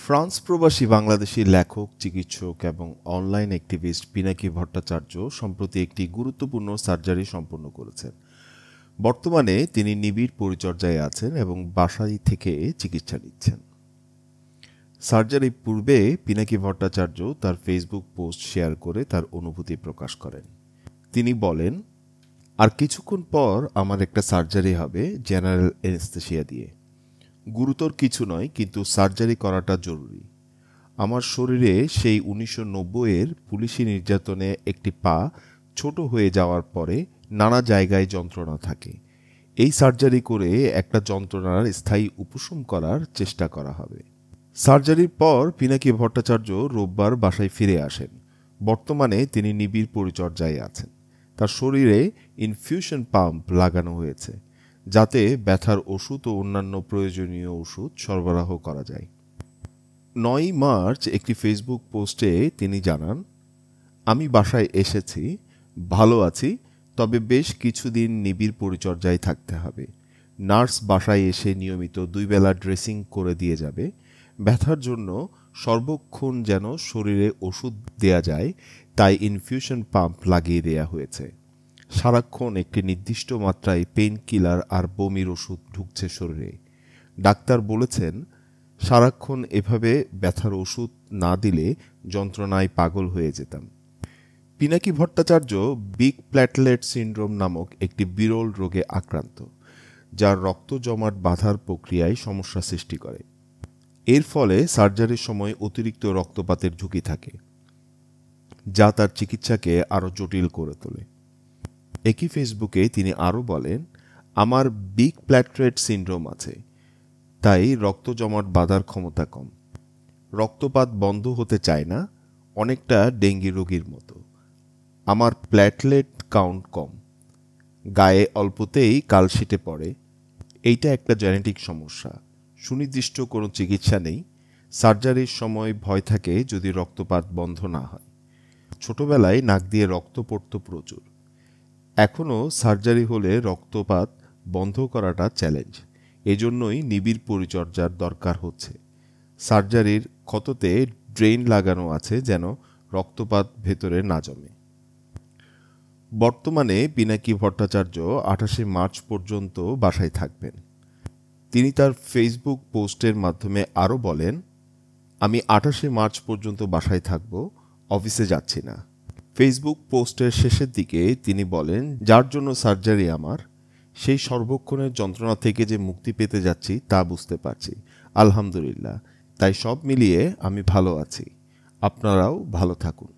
France প্রবাসী বাংলাদেশী লেখক, চিকিৎসক এবং অনলাইন অ্যাক্টিভিস্ট পিনাকি ভট্টাচার্য সম্প্রতি একটি গুরুত্বপূর্ণ সার্জারি সম্পন্ন করেছেন। বর্তমানে তিনি নিবিড় পরিচর্যায় আছেন এবং বাসায় থেকে চিকিৎসা নিচ্ছেন। সার্জারির পূর্বে পিনাকি ভট্টাচার্য তার ফেসবুক পোস্ট শেয়ার করে তার অনুভূতি প্রকাশ করেন। তিনি বলেন, আর কিছুক্ষণ পর আমার একটা সার্জারি হবে জেনারেল অ্যানেস্থেসিয়া দিয়ে। গুরুতর কিছু নয়, কিন্তু সার্জারি করাটা জরুরি। আমার শরীরে সেই 1990-এর পুলিশি নির্যাতনে একটি পা ছোট হয়ে যাওয়ার পরে নানা জায়গায় যন্ত্রণা থাকে। এই সার্জারি করে একটা যন্ত্রণার স্থায়ী উপশম করার চেষ্টা করা হবে। সার্জারির পর পিনাকি ভট্টাচার্য রোববার বাসায় ফিরে আসেন। বর্তমানে তিনি নিবিড় পরিচর্যায় আছেন। তার শরীরে ইনফিউশন পাম্প লাগানো হয়েছে, যাতে ব্যথার ওষুধ ও অন্যান্য প্রয়োজনীয় ওষুধ সরবরাহ করা যায়। 9 মার্চ একটি ফেসবুক পোস্টে তিনি জানান, আমি বাসায় এসেছি, ভালো আছি, তবে বেশ কিছুদিন নিবিড় পরিচর্যায় থাকতে হবে। নার্স বাসায় এসে নিয়মিত 2 বেলা ড্রেসিং করে দিয়ে যাবে। ব্যথার জন্য সর্বক্ষণ যেন শরীরে ওষুধ দেয়া যায়, তাই ইনফিউশন পাম্প লাগিয়ে দেয়া হয়েছে। সারাক্ষণ একটি নির্দিষ্ট মাত্রায় পেইন কিলার আর বমির ওষুধ ঢুকছে শরীরে। ডাক্তার বলেছেন, সারাক্ষণ এভাবে ব্যথার ওষুধ না দিলে যন্ত্রণায় পাগল হয়ে যেতাম। Pinaki Bhattacharya big platelet syndrome নামক একটি বিরল রোগে আক্রান্ত, যার রক্ত জমাট বাঁধার প্রক্রিয়ায় সমস্যা সৃষ্টি করে। এর ফলে সার্জারির সময় অতিরিক্ত রক্তপাতের ঝুঁকি থাকে, যা তার চিকিৎসাকে আরও জটিল করে তোলে। একই ফেসবুকে তিনি আরও বলেন, আমার বিগ প্ল্যাটলেট সিন্ড্রোম আছে, তাই রক্ত জমাট বাঁধার ক্ষমতা কম। রক্তপাত বন্ধ হতে চায় না, অনেকটা ডেঙ্গি রোগীর মতো। আমার প্ল্যাটলেট কাউন্ট কম, গায়ে অল্পতেই কালশিটে পড়ে। এইটা একটা জেনেটিক সমস্যা। সুনির্দিষ্ট কোনো চিকিৎসা নেই। সার্জারির সময় ভয় থাকে যদি রক্তপাত বন্ধ না হয়। ছোটবেলায় নাক দিয়ে রক্ত পড়ত প্রচুর। এখনও সার্জারি হলে রক্তপাত বন্ধ করাটা চ্যালেঞ্জ। এজন্যই নিবিড় পরিচর্যার দরকার হচ্ছে। সার্জারির ক্ষততে ড্রেন লাগানো আছে যেন রক্তপাত ভেতরে না জমে। বর্তমানে পিনাকি ভট্টাচার্য 28 মার্চ পর্যন্ত বাসায় থাকবেন। তিনি তার ফেসবুক পোস্টের মাধ্যমে আরও বলেন, আমি 28 মার্চ পর্যন্ত বাসায় থাকব, অফিসে যাচ্ছি না। ফেসবুক পোস্টের শেষের দিকে তিনি বলেন, যার জন্য সার্জারি আমার, সেই সর্বক্ষণের যন্ত্রণা থেকে যে মুক্তি পেতে যাচ্ছি তা বুঝতে পারছি। আলহামদুলিল্লাহ। তাই সব মিলিয়ে আমি ভালো আছি। আপনারাও ভালো থাকুন।